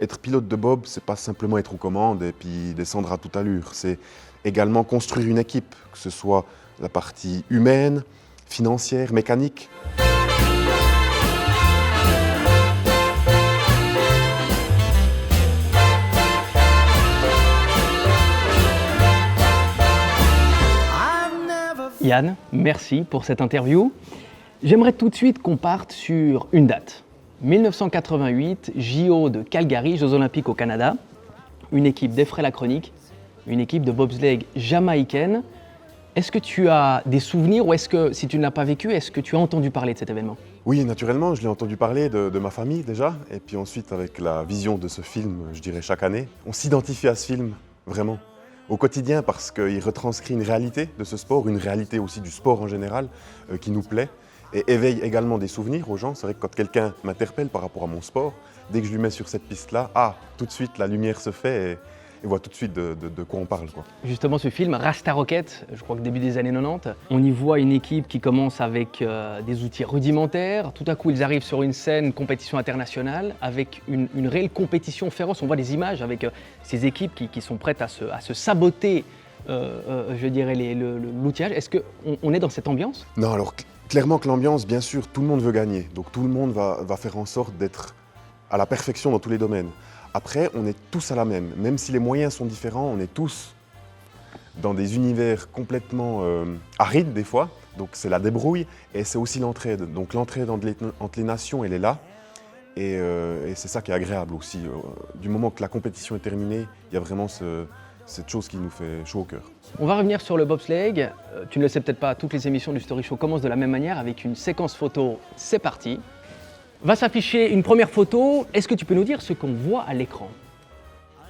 Être pilote de bob, c'est pas simplement être aux commandes et puis descendre à toute allure. C'est également construire une équipe, que ce soit la partie humaine, financière, mécanique. Yann, merci pour cette interview. J'aimerais tout de suite qu'on parte sur une date. 1988, JO de Calgary, Jeux Olympiques au Canada. Une équipe d'Effray-Lacronique, une équipe de bobsleigh jamaïcaine. Est-ce que tu as des souvenirs ou est-ce que, si tu ne l'as pas vécu, est-ce que tu as entendu parler de cet événement? Oui, naturellement, je l'ai entendu parler de ma famille déjà, et puis ensuite avec la vision de ce film, je dirais chaque année. On s'identifie à ce film, vraiment, au quotidien, parce qu'il retranscrit une réalité de ce sport, une réalité aussi du sport en général, qui nous plaît, et éveille également des souvenirs aux gens. C'est vrai que quand quelqu'un m'interpelle par rapport à mon sport, dès que je lui mets sur cette piste-là, tout de suite la lumière se fait et voit tout de suite de quoi on parle, quoi. Justement, ce film, Rasta Rocket, je crois que début des années 90, on y voit une équipe qui commence avec des outils rudimentaires. Tout à coup, ils arrivent sur une scène, une compétition internationale, avec une réelle compétition féroce. On voit des images avec ces équipes qui sont prêtes à se saboter, je dirais, l'outillage. Est-ce qu'on est dans cette ambiance? Non, alors clairement que l'ambiance, bien sûr, tout le monde veut gagner. Donc tout le monde va faire en sorte d'être à la perfection dans tous les domaines. Après, on est tous à la même si les moyens sont différents, on est tous dans des univers complètement arides des fois, donc c'est la débrouille et c'est aussi l'entraide. Donc l'entraide entre les nations, elle est là et c'est ça qui est agréable aussi. Du moment que la compétition est terminée, il y a vraiment cette chose qui nous fait chaud au cœur. On va revenir sur le bobsleigh. Tu ne le sais peut-être pas, toutes les émissions du Story Show commencent de la même manière avec une séquence photo. C'est parti. Va s'afficher une première photo. Est-ce que tu peux nous dire ce qu'on voit à l'écran?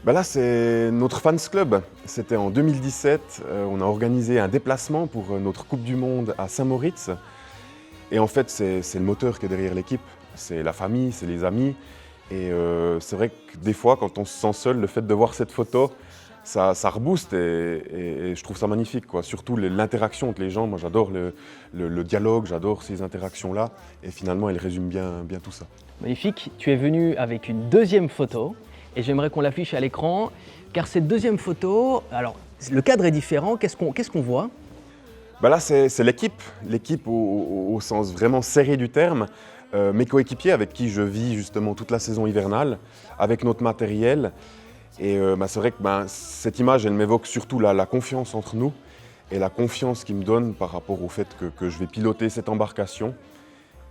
Là, c'est notre fans club. C'était en 2017. On a organisé un déplacement pour notre Coupe du Monde à Saint-Moritz. Et en fait, c'est le moteur qui est derrière l'équipe. C'est la famille, c'est les amis. Et c'est vrai que des fois, quand on se sent seul, le fait de voir cette photo, ça rebooste et je trouve ça magnifique, quoi. Surtout l'interaction entre les gens. Moi, j'adore le dialogue, j'adore ces interactions-là. Et finalement, elle résume bien tout ça. Magnifique. Tu es venu avec une deuxième photo et j'aimerais qu'on l'affiche à l'écran. Car cette deuxième photo, alors le cadre est différent. Qu'est-ce qu'on voit? Là, c'est l'équipe au sens vraiment serré du terme. Mes coéquipiers avec qui je vis justement toute la saison hivernale, avec notre matériel. Et c'est vrai que cette image, elle m'évoque surtout la confiance entre nous et la confiance qu'il me donne par rapport au fait que je vais piloter cette embarcation.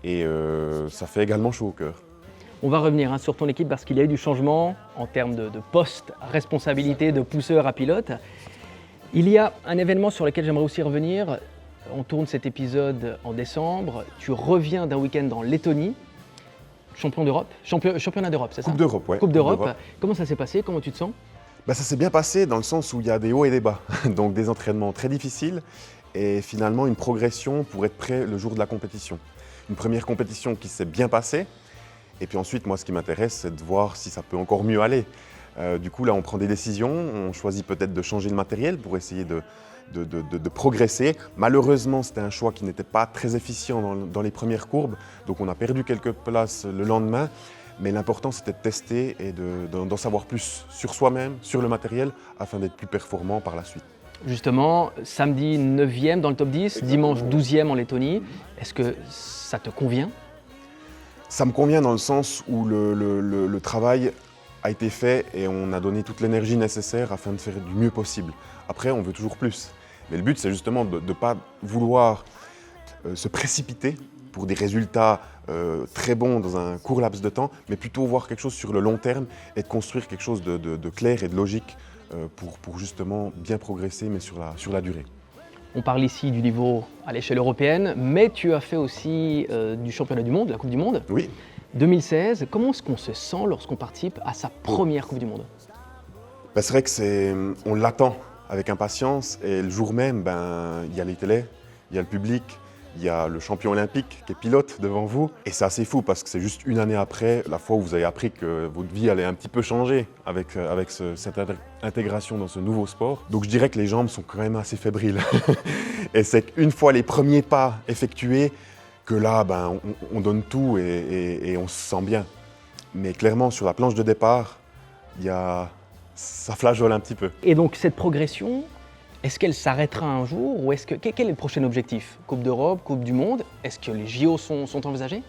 Et ça fait également chaud au cœur. On va revenir sur ton équipe parce qu'il y a eu du changement en termes de poste, responsabilité, de pousseur à pilote. Il y a un événement sur lequel j'aimerais aussi revenir. On tourne cet épisode en décembre. Tu reviens d'un week-end en Lettonie. Champion d'Europe, championnat d'Europe, c'est ça? Coupe d'Europe, oui. Coupe d'Europe. Comment ça s'est passé? Comment tu te sens? Ça s'est bien passé dans le sens où il y a des hauts et des bas. Donc des entraînements très difficiles et finalement une progression pour être prêt le jour de la compétition. Une première compétition qui s'est bien passée. Et puis ensuite, moi, ce qui m'intéresse, c'est de voir si ça peut encore mieux aller. Du coup, là, on prend des décisions. On choisit peut-être de changer le matériel pour essayer de progresser. Malheureusement, c'était un choix qui n'était pas très efficient dans les premières courbes, donc on a perdu quelques places le lendemain, mais l'important c'était de tester et d'en savoir plus sur soi-même, sur le matériel, afin d'être plus performant par la suite. Justement, samedi 9e dans le top 10, dimanche 12e en Lettonie, est-ce que ça te convient? Ça me convient dans le sens où le travail a été fait et on a donné toute l'énergie nécessaire afin de faire du mieux possible. Après, on veut toujours plus. Mais le but, c'est justement de ne pas vouloir se précipiter pour des résultats très bons dans un court laps de temps, mais plutôt voir quelque chose sur le long terme et de construire quelque chose de clair et de logique pour justement bien progresser, mais sur la durée. On parle ici du niveau à l'échelle européenne, mais tu as fait aussi du championnat du monde, la Coupe du Monde. Oui. 2016, comment est-ce qu'on se sent lorsqu'on participe à sa première Coupe du Monde? C'est vrai on l'attend avec impatience et le jour même, il y a les télés, il y a le public, il y a le champion olympique qui est pilote devant vous. Et c'est assez fou parce que c'est juste une année après, la fois où vous avez appris que votre vie allait un petit peu changer avec cette intégration dans ce nouveau sport. Donc je dirais que les jambes sont quand même assez fébriles. Et c'est qu'une fois les premiers pas effectués, que là, on donne tout et on se sent bien. Mais clairement, sur la planche de départ, ça flageole un petit peu. Et donc cette progression, est-ce qu'elle s'arrêtera un jour ou quel est le prochain objectif? Coupe d'Europe, Coupe du Monde? Est-ce que les JO sont envisagés?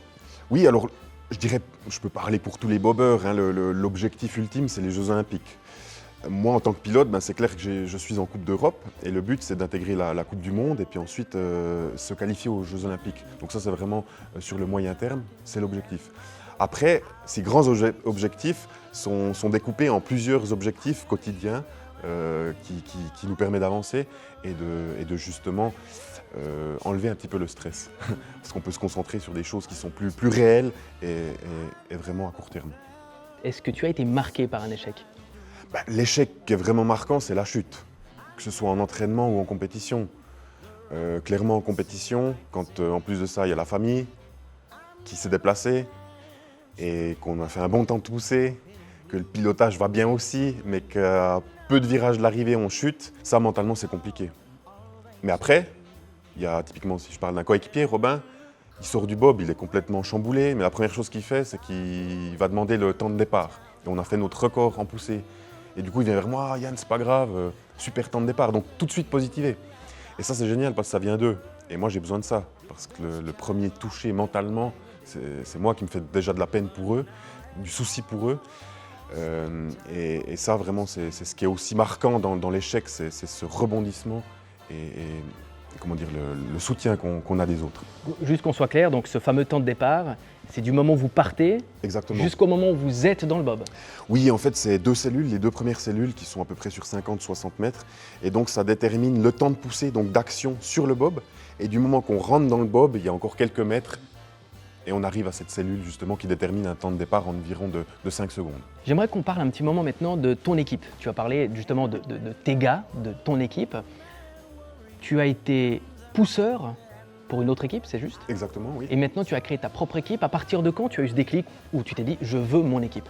Oui, alors je dirais, je peux parler pour tous les bobeurs, hein, l'objectif ultime, c'est les Jeux Olympiques. Moi, en tant que pilote, c'est clair que je suis en Coupe d'Europe et le but, c'est d'intégrer la Coupe du Monde et puis ensuite se qualifier aux Jeux Olympiques. Donc ça, c'est vraiment sur le moyen terme, c'est l'objectif. Après, ces grands objectifs sont découpés en plusieurs objectifs quotidiens qui nous permettent d'avancer et de justement enlever un petit peu le stress. Parce qu'on peut se concentrer sur des choses qui sont plus réelles et vraiment à court terme. Est-ce que tu as été marqué par un échec? L'échec qui est vraiment marquant, c'est la chute, que ce soit en entraînement ou en compétition. Clairement en compétition, quand en plus de ça, il y a la famille qui s'est déplacée et qu'on a fait un bon temps de pousser, que le pilotage va bien aussi, mais qu'à peu de virages de l'arrivée, on chute, ça mentalement c'est compliqué. Mais après, il y a typiquement, si je parle d'un coéquipier, Robin, il sort du bob, il est complètement chamboulé, mais la première chose qu'il fait, c'est qu'il va demander le temps de départ. Et on a fait notre record en poussée. Et du coup, il vient vers moi, Yann, c'est pas grave, super temps de départ. Donc tout de suite positivé. Et ça, c'est génial parce que ça vient d'eux. Et moi, j'ai besoin de ça. Parce que le premier touché mentalement, c'est moi qui me fais déjà de la peine pour eux, du souci pour eux. Et ça, vraiment, c'est ce qui est aussi marquant dans l'échec, c'est ce rebondissement et comment dire, le soutien qu'on a des autres. Juste qu'on soit clair, donc ce fameux temps de départ, c'est du moment où vous partez jusqu'au moment où vous êtes dans le bob. Oui, en fait, c'est deux cellules, les deux premières cellules qui sont à peu près sur 50-60 mètres. Et donc, ça détermine le temps de poussée, donc d'action sur le bob. Et du moment qu'on rentre dans le bob, il y a encore quelques mètres. Et on arrive à cette cellule, justement, qui détermine un temps de départ environ de 5 secondes. J'aimerais qu'on parle un petit moment maintenant de ton équipe. Tu as parlé justement de tes gars, de ton équipe. Tu as été pousseur pour une autre équipe, c'est juste? Exactement, oui. Et maintenant, tu as créé ta propre équipe. À partir de quand tu as eu ce déclic où tu t'es dit « je veux mon équipe » ?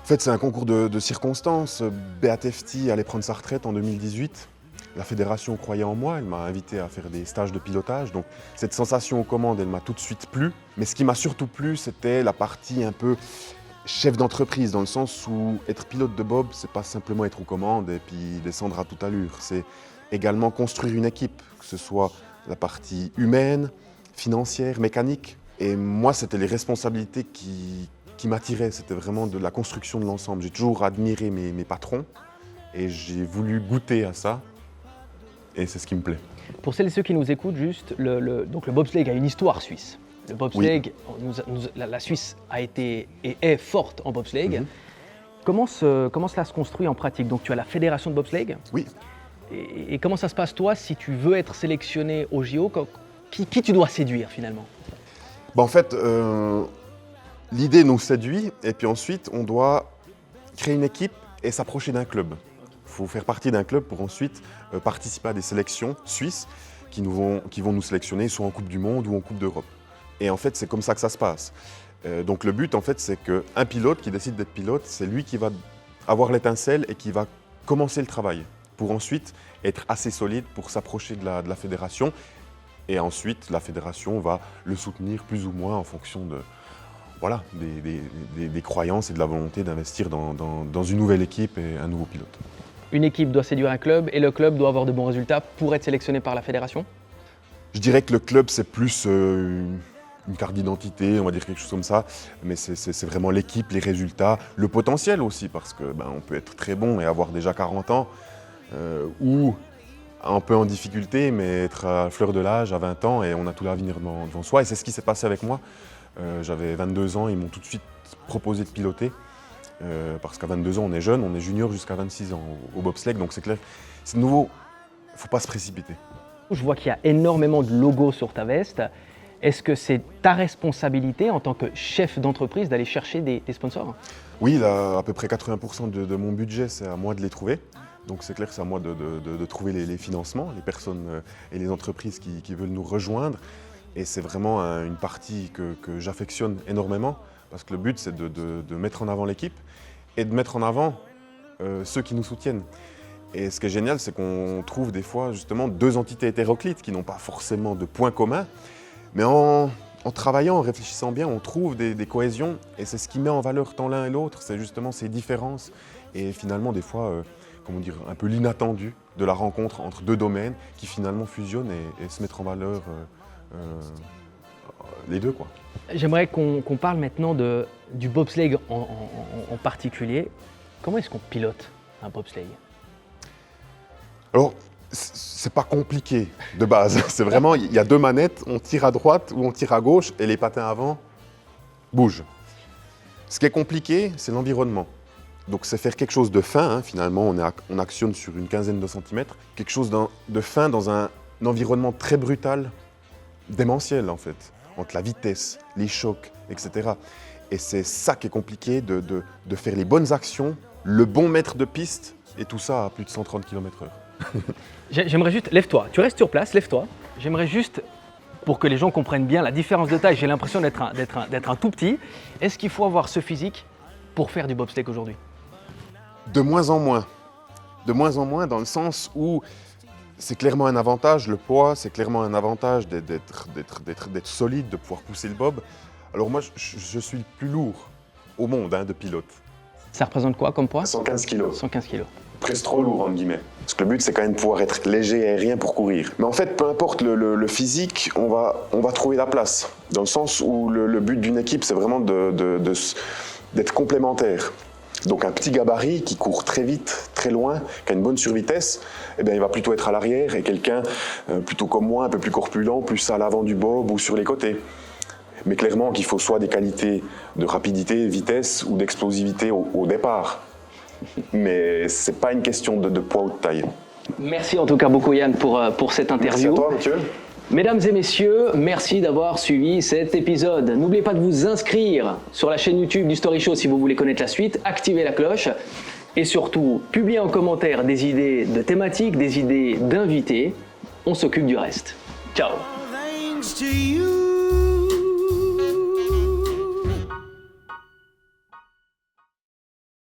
En fait, c'est un concours de circonstances. BATFT allait prendre sa retraite en 2018. La fédération croyait en moi, elle m'a invité à faire des stages de pilotage. Donc cette sensation aux commandes, elle m'a tout de suite plu. Mais ce qui m'a surtout plu, c'était la partie un peu chef d'entreprise, dans le sens où être pilote de bob, c'est pas simplement être aux commandes et puis descendre à toute allure. C'est également construire une équipe, que ce soit la partie humaine, financière, mécanique. Et moi, c'était les responsabilités qui m'attiraient. C'était vraiment de la construction de l'ensemble. J'ai toujours admiré mes patrons et j'ai voulu goûter à ça. Et c'est ce qui me plaît. Pour celles et ceux qui nous écoutent, juste, donc le bobsleigh a une histoire suisse. Le bobsleigh, la Suisse a été et est forte en bobsleigh. Comment cela se construit en pratique? Donc tu as la fédération de bobsleigh. Oui. Et comment ça se passe toi si tu veux être sélectionné au JO? Qui tu dois séduire finalement? En fait, l'idée nous séduit et puis ensuite on doit créer une équipe et s'approcher d'un club. Il faut faire partie d'un club pour ensuite participer à des sélections suisses qui vont nous sélectionner soit en Coupe du Monde ou en Coupe d'Europe. Et en fait, c'est comme ça que ça se passe. Donc le but, en fait, c'est qu'un pilote qui décide d'être pilote, c'est lui qui va avoir l'étincelle et qui va commencer le travail pour ensuite être assez solide pour s'approcher de la fédération. Et ensuite, la fédération va le soutenir plus ou moins en fonction des croyances et de la volonté d'investir dans une nouvelle équipe et un nouveau pilote. Une équipe doit séduire un club et le club doit avoir de bons résultats pour être sélectionné par la fédération? Je dirais que le club, c'est plus une carte d'identité, on va dire quelque chose comme ça. Mais c'est vraiment l'équipe, les résultats, le potentiel aussi, parce qu'on peut être très bon et avoir déjà 40 ans, ou un peu en difficulté, mais être à fleur de l'âge à 20 ans et on a tout l'avenir devant soi. Et c'est ce qui s'est passé avec moi. J'avais 22 ans, ils m'ont tout de suite proposé de piloter. Parce qu'à 22 ans, on est jeune, on est junior jusqu'à 26 ans au bobsleigh, donc c'est clair. C'est nouveau, il ne faut pas se précipiter. Je vois qu'il y a énormément de logos sur ta veste. Est-ce que c'est ta responsabilité en tant que chef d'entreprise d'aller chercher des sponsors? Oui, là, à peu près 80% de mon budget, c'est à moi de les trouver. Donc c'est clair que c'est à moi de trouver les financements, les personnes et les entreprises qui veulent nous rejoindre. Et c'est vraiment une partie que j'affectionne énormément. Parce que le but, c'est de mettre en avant l'équipe et de mettre en avant ceux qui nous soutiennent. Et ce qui est génial, c'est qu'on trouve des fois justement deux entités hétéroclites qui n'ont pas forcément de points communs, mais en en travaillant, en réfléchissant bien, on trouve des cohésions et c'est ce qui met en valeur tant l'un et l'autre, c'est justement ces différences et finalement des fois, comment dire, un peu l'inattendu de la rencontre entre deux domaines qui finalement fusionnent et se mettent en valeur les deux, quoi. J'aimerais qu'on parle maintenant du bobsleigh en particulier. Comment est-ce qu'on pilote un bobsleigh? Alors, c'est pas compliqué de base. C'est vraiment, il y a deux manettes, on tire à droite ou on tire à gauche et les patins avant bougent. Ce qui est compliqué, c'est l'environnement. Donc c'est faire quelque chose de fin, hein. Finalement on actionne sur une quinzaine de centimètres, quelque chose de fin dans un environnement très brutal, démentiel en fait, entre la vitesse, les chocs, etc. Et c'est ça qui est compliqué, de faire les bonnes actions, le bon mètre de piste, et tout ça à plus de 130 km/h. J'aimerais juste, lève-toi, tu restes sur place, lève-toi. J'aimerais juste, pour que les gens comprennent bien la différence de taille, j'ai l'impression d'être un tout petit. Est-ce qu'il faut avoir ce physique pour faire du bobsleigh aujourd'hui? De moins en moins dans le sens où c'est clairement un avantage, le poids, c'est clairement un avantage d'être solide, de pouvoir pousser le bob. Alors moi, je suis le plus lourd au monde de pilote. Ça représente quoi comme poids? 115 kg. 115 kg. Presque trop lourd, entre guillemets. Parce que le but, c'est quand même de pouvoir être léger et aérien pour courir. Mais en fait, peu importe le physique, on va trouver la place. Dans le sens où le but d'une équipe, c'est vraiment d'être complémentaire. Donc un petit gabarit qui court très vite, très loin, qui a une bonne survitesse, eh bien, il va plutôt être à l'arrière, et quelqu'un plutôt comme moi, un peu plus corpulent, plus à l'avant du bob ou sur les côtés. Mais clairement qu'il faut soit des qualités de rapidité, vitesse ou d'explosivité au départ. Mais c'est pas une question de poids ou de taille. Merci en tout cas beaucoup Yann pour cette interview. Merci à toi Mathieu. Mesdames et messieurs, merci d'avoir suivi cet épisode. N'oubliez pas de vous inscrire sur la chaîne YouTube du Story Show si vous voulez connaître la suite, activez la cloche et surtout, publiez en commentaire des idées de thématiques, des idées d'invités. On s'occupe du reste. Ciao.